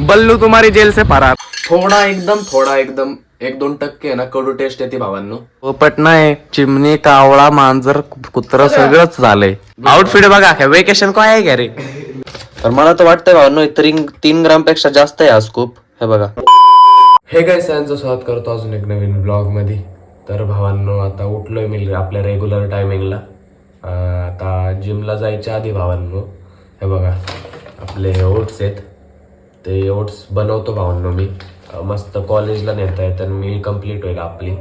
बल्लू तुम्हारी जेल से फरार. थोडा एकदम 1-2% आहे ना कडू टेस्ट येते भावांनो. पोपट नाही, चिमणी, कावळा, मांजर, कुत्रा सगळंच झालंय. आउटफिट बघा, वेकेशन काय आहे का रे. तर मला तर वाटतंय भावांनो 3 ग्राम पेक्षा जास्त आहे हा स्कूप. हे बघा. हे काय सगळ्यांचं स्वागत करतो अजून एक नवीन ब्लॉग मध्ये. तर भावांनो आता उठलोय मी आपल्या रेग्युलर टायमिंगला. आता जिमला जायच्या आधी भावांनो हे बघा आपले ओट्स आहेत, ते ओट्स बनवतो भावांनो मी. मस्त कॉलेजला नेता येतं, मील कंप्लीट होईल आपली.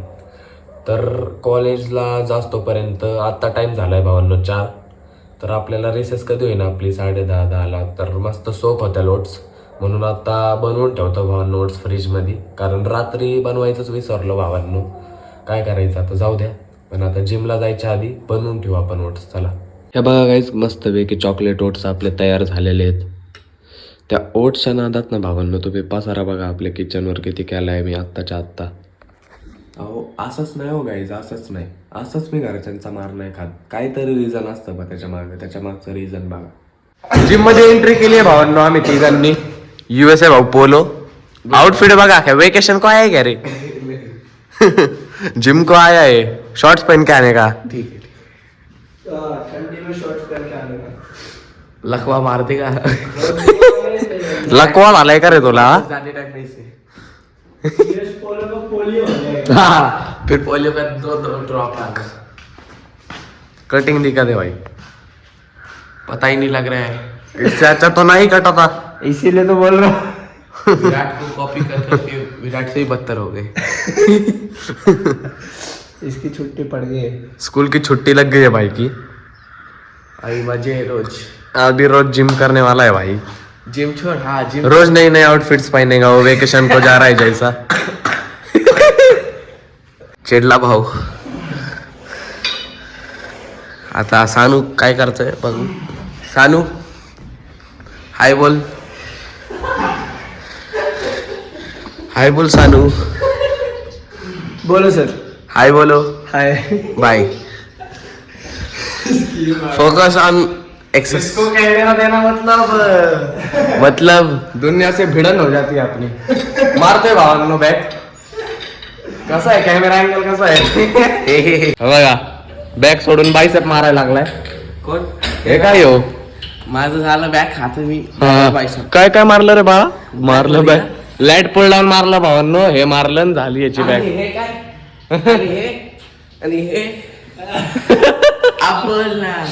तर कॉलेजला जास्तोपर्यंत आत्ता टाईम झाला आहे भावांनो 4. तर आपल्याला रिसेस कधी होईना आपली 10:30-10ला. तर मस्त सोप होत्या ओट्स, म्हणून आता बनवून ठेवतो भावांनो ओट्स फ्रीजमध्ये. कारण रात्री बनवायचंच विसरलो भावांनो, काय करायचं आता, जाऊ द्या. पण आता जिमला जायच्या आधी बनवून ठेवू आपण ओट्स. चला हे बघा गाईज, मस्तपैकी चॉकलेट ओट्स आपले तयार झालेले आहेत. त्या ओट्सच्या नादात ना भावांनो तुम्ही पसारा बघा आपल्या किचनवर किती केला आहे मी आत्ताच्या आत्ता. अहो असंच नाही हो गाईज, असंच मी घरच्यांचा मार नाही खात. काहीतरी रिझन असतं बघा त्याच्या मागचं रिझन बघा. जिम मध्ये एंट्री केली आहे भावांनो आम्ही तिघांनी. USA भाऊ पोलो. आउटफिट बघा, वेकेशन को आया है क्या रे. जिम को आया है, शॉर्ट्स पहन के आने का. ठीक है, ठंडी में शॉर्ट्स पहन के आने का. लखवा मारते का. लकवा झालाय का रे तुला. फिर पोलियो का 2 ड्रॉप कटिंग दिखा दे भाई, पता ही नहीं लग रहा है. इससे अच्छा तो नहीं कटा था, इसीलिए तो बोल रहा हूँ. विराट को कॉपी करके विराट से ही बदतर हो गए. इसकी छुट्टी पड़ गई है, स्कूल की छुट्टी लग गई है भाई की. अभी मजे रोज. अभी रोज जिम करने वाला है भाई. जिम छोड़. हाँ जिम रोज नए आउटफिट्स पहनेगा वो, वेकेशन को जा रहा है जैसा. चिडला भाऊ. आता सानू काय करतोय बघू. सानू हाय बोल, हाय बोल सानू. बोलो सर. हाय बोलो. Hi. Bye. Focus on access. इसको कहना देना मतलब दुनिया से भिड़न हो जाती है अपनी. मारतोय भावांनो बॅक. कसा आहे कॅमेरा अँगल, कसा आहे. बघा बॅक सोडून बायसेप मारायला लागलाय. कोण हे काय हो. माझं झालं बॅक खात मी. काय काय मारलं रे बाळा. मारलं बॅक, लाईट पुल डाऊन मारला भावांनो. हे मारलं आणि झाली याची बॅक. हे काय आणि हे आपण ना.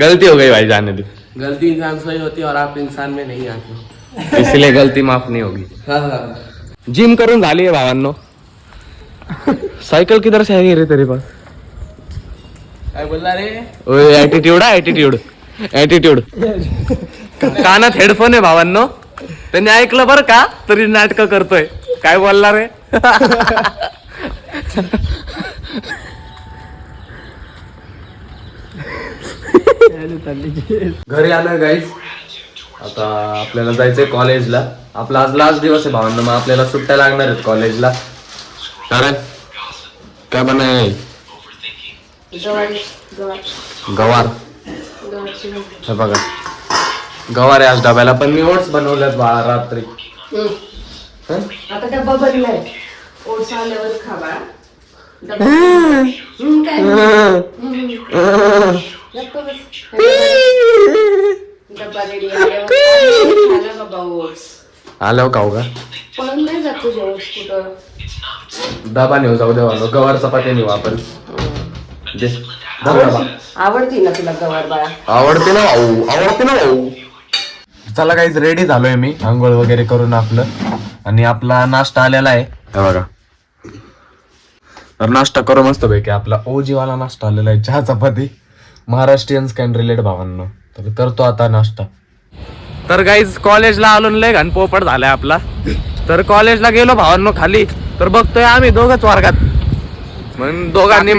गलती हो गई भाई, जाने दे. गलती इंसान से ही होती है और आप इंसान में नहीं आते, इसलिए गलती माफ नहीं होगी. हाँ. जिम करून झाली आहे भावांनो. सायकल किधर से आई रे तेरे पास. काय बोलला रे. Attitude attitude. कानात हेडफोन आहे भावांनो, त्यांनी ऐकलं बरं का तरी नाटकं करतोय. काय बोलला रे. घरी आलोय गाईज. आता आपल्याला जायचंय कॉलेजला. आपला आज लास्ट दिवस आहे भावांना, मग आपल्याला सुट्ट्या लागणार आहेत कॉलेजला. कारण काय बनाय. गवार. हे बघा गवार आहे आज डब्याला. पण मी ओट्स बनवल्यात बाळा रात्री. आता डब्बा बनलाय, ओट्स आल्यावर खा बाळा. डब्बा रेडी आल्यावर बाबा ओट्स आल्यावर खाऊ का. पळून नाही जात तुझे ओट्स कुठं. डबा नेऊ जाऊ देवा. गवार चपाती नेऊ आपण. आवडती ना तुला गवार बाळा. आवडते ना भाऊ. चला काहीच रेडी झालोय मी, आंघोळ वगैरे करून आपलं. आणि आपला नाश्ता आलेला आहे बघा. तर नाश्ता करू मस्त पैकी. आपला ओजी वाला नाश्ता आलेला आहे, चहा चपाती. महाराष्ट्रीयन कॅन रिलेट भावांनो. तर करतो आता नाश्ता. तर गाईज कॉलेजला आलो, लय घाण पोपट झालाय आपला. तर कॉलेजला गेलो भावांनो खाली, तर बघतोय आम्ही दोघंच वर्गात. म्हणून दोघांनी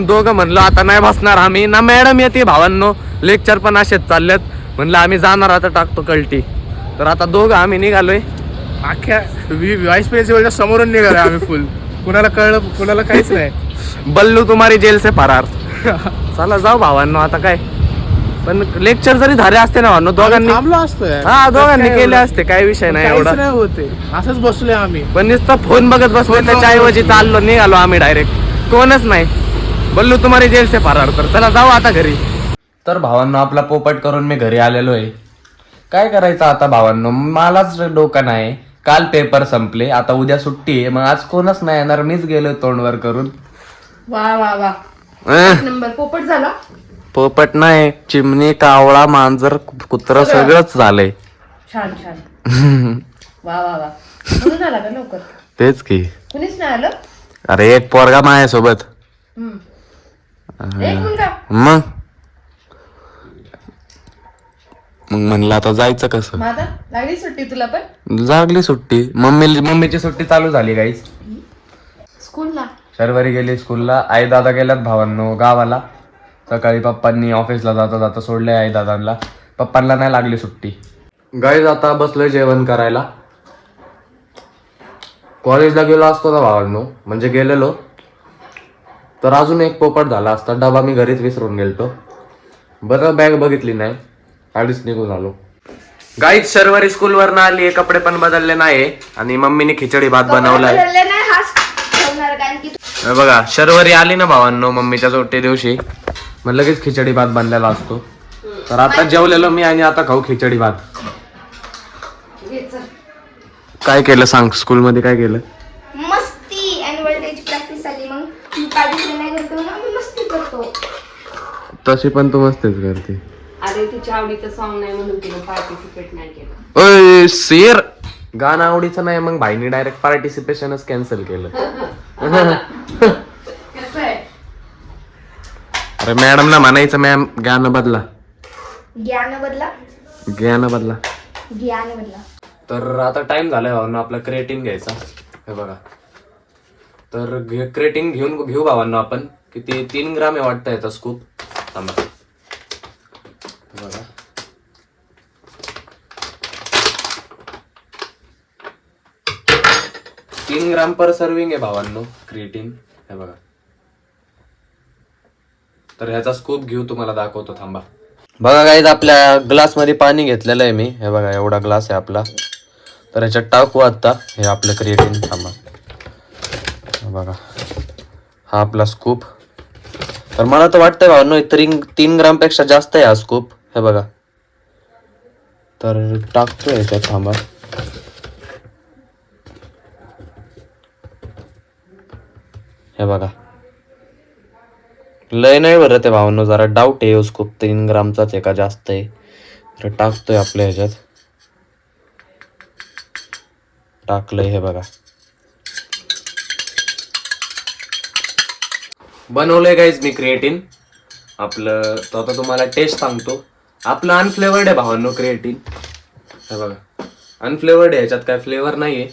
दोघं म्हणलो आता नाही बसणार आम्ही ना. मॅडम येते भावांनो, लेक्चर पण असेच चाललेत. म्हणलं आम्ही जाणार, आता टाकतो कल्टी. तर आता दोघं आम्ही निघालोय. अख्ख्या व्हाईस प्रिन्सिपलच्या समोरून निघालोय आम्ही फुल. कुणाला कळलं कुणाला काहीच नाही. बल्लू तुम्हारी जेल से फरार. चला जाऊ भावांनो आता काय. पण लेक्चर जरी झाले असते ना भावांनो दोघांनी, थांबलो असतो यार. हा दोघांनी काय केले एवढं? असते, काही विषय नाही काहीच एवढा. नाही होते, असंच बसलोय आम्ही. पण नुसतं फोन बघत बसलो, त्याच्याऐवजी चाललो निघालो आम्ही डायरेक्ट, कोणच नाही. बल्लू तुम्हाला जेल से फरार. तर चला जाऊ आता घरी. तर भावांनो आपला पोपट करून मी घरी आलेलो आहे. काय करायचं आता भावांनो, मलाच डोकं नाही. काल पेपर संपले, आता उद्या सुट्टी आहे, मग आज कोणच नाही येणार, मीच गेलो तोंडवर करून. वा वा वा, अं, नंबर पोपट झाला. पोपट नाही, चिमणी, कावळा, मांजर, कुत्र सगळंच झालंय. छान छान. वा वा वा, म्हणून झाला का लवकर? तेच की. कुणीच नाही आलं. अरे एक पोरगा माझ्यासोबत. एक मुलगा. मग म्हणलं आता जायचं कसं. माझा लागली सुट्टी तुला पण? लागली सुट्टी. मम्मीची सुट्टी चालू झाली गाईस. स्कूलला. शर्वरी गेली स्कूलला, आई दादा गेल्यात भावांनो गावाला. सकाळी पप्पांनी ऑफिसला जाता जाता सोडले आई दादांना. पप्पांना नाही लागली सुट्टी. गाईज आता बसलोय जेवण करायला. कॉलेजला गेलो असतो ना भावांनो, म्हणजे गेलेलो तर अजून एक पोपट झाला असता. डबा मी घरीच विसरून गेलतो. बरं बॅग बघितली नाही, आधीच निघून आलो. गाईज शर्वरी स्कूलवर आली, कपडे पण बदलले नाही आणि मम्मीने खिचडी भात बनवलाय. हे बघा शर्वरी आली ना भावांनो मम्मीच्या सुट्टी दिवशी, मग लगेच खिचडी भात बनलेला असतो. तर आता जेवलेलो मी आणि आता खाऊ खिचडी भात. काय केलं सांग, स्कूल मध्ये काय केलं? मस्ती. अॅन्युअल डेची प्रॅक्टिस झाली, मग पार्टिसिपेट नाही करतो ना, आम्ही मस्ती करतो. तशी पण तू मस्तीच करते. अरे तिच्या आवडीचं सॉन्ग नाही म्हणून तिने पार्टिसिपेट नाही केलं. ओय शेर, गाणं आवडीचं नाही मग भाईनी डायरेक्ट पार्टिसिपेशनच कॅन्सल केलं. कसं आहे? अरे मॅडमला म्हणायचं मॅम गाणं बदला, ज्ञान बदला. गाणं बदला. ज्ञान बदला. तर आता टाइम झालाय भावांनो आपला क्रेटिन घ्यायचा. हे बघा, तर क्रेटिन घेऊ भावांनो आपण. किती 3 ग्राम आहे वाटतं याचा स्कूप. थांबा हे बघा, तीन ग्राम पर सर्विंग आहे भावांनो क्रिएटिन. हे बघा, तर ह्याचा स्कूप घेऊ, तुम्हाला दाखवतो. थांबा. बघा गाईज आपल्या ग्लास मध्ये पाणी घेतलेलं आहे मी. हे बघा एवढा ग्लास आहे आपला. तर ह्याच्यात टाकू आता हे आपलं क्रिएटिन. थांबा हे बघा, हा आपला स्कूप. तर मला तर वाटतंय भावांनो 3 ग्राम पेक्षा जास्त आहे हा स्कूप. हे बघा, तर टाकतोय ह्याच्यात. थांबा हे बघा, लय नाही भरत आहे भावांनो, जरा डाऊट आहे स्कूप 3 ग्रामचाच आहे का जास्त आहे. तर टाकतोय आपल्या ह्याच्यात. टाकलंय हे बघा, बनवलंय गाईज मी क्रिएटिन आपलं. तर आता तुम्हाला टेस्ट सांगतो. आपलं अनफ्लेवर्ड आहे भावांनो क्रिएटिन. हे बघा अनफ्लेवर्ड आहे, ह्याच्यात काय फ्लेवर नाहीये.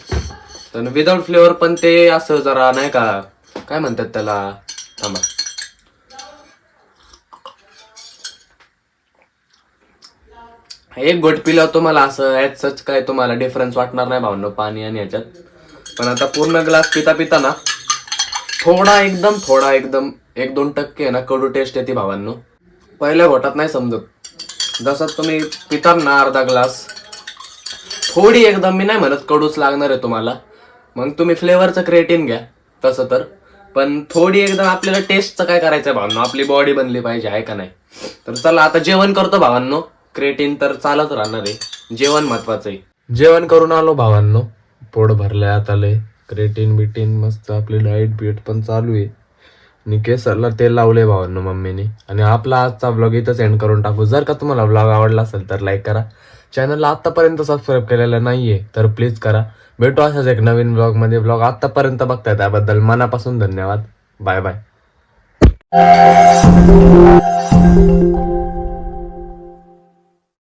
तर विदाउट फ्लेवर पण ते असं जरा नाही का, काय म्हणतात त्याला. थांबा, एक घोट पिला तुम्हाला असं ह्याच काय तुम्हाला डिफरन्स वाटणार नाही भावनो पाणी आणि ह्याच्यात. पण आता पूर्ण ग्लास पिता पिता ना थोडा एकदम 1-2% ना कडू टेस्ट येते भावांनो. पहिल्या घोटात नाही समजत. जसं तुम्ही पिता ना अर्धा ग्लास, थोडी एकदम, मी नाही म्हणत कडूच लागणार आहे तुम्हाला, मग तुम्ही फ्लेवरचं क्रिएटिन घ्या तसं तर. पण थोडी एकदम आपल्याला टेस्टचं काय करायचंय भावांनो, आपली बॉडी बनली पाहिजे आहे का नाही. तर चला आता जेवण करतो भावांनो. क्रिएटिन तर चालत राहणार आहे, जेवण महत्वाचं आहे. जेवण करून आलो भावांनो, पोट भरलंय आता लय. क्रिएटिन बिटिन मस्त, आपली डाएट बीट पण चालू आहे. आणि केसरला तेल लावले भावांनो मम्मीने. आणि आपला आजचा व्लॉग इथंच एंड करून टाकू. जर का तुम्हाला व्लॉग आवडला असेल तर लाईक करा. चॅनलला आतापर्यंत सबस्क्राईब केलेलं नाहीये तर प्लीज करा. भेटू अशाच एक नवीन व्लॉग मध्ये. व्लॉग आतापर्यंत बघताय त्याबद्दल मनापासून धन्यवाद. Bye bye.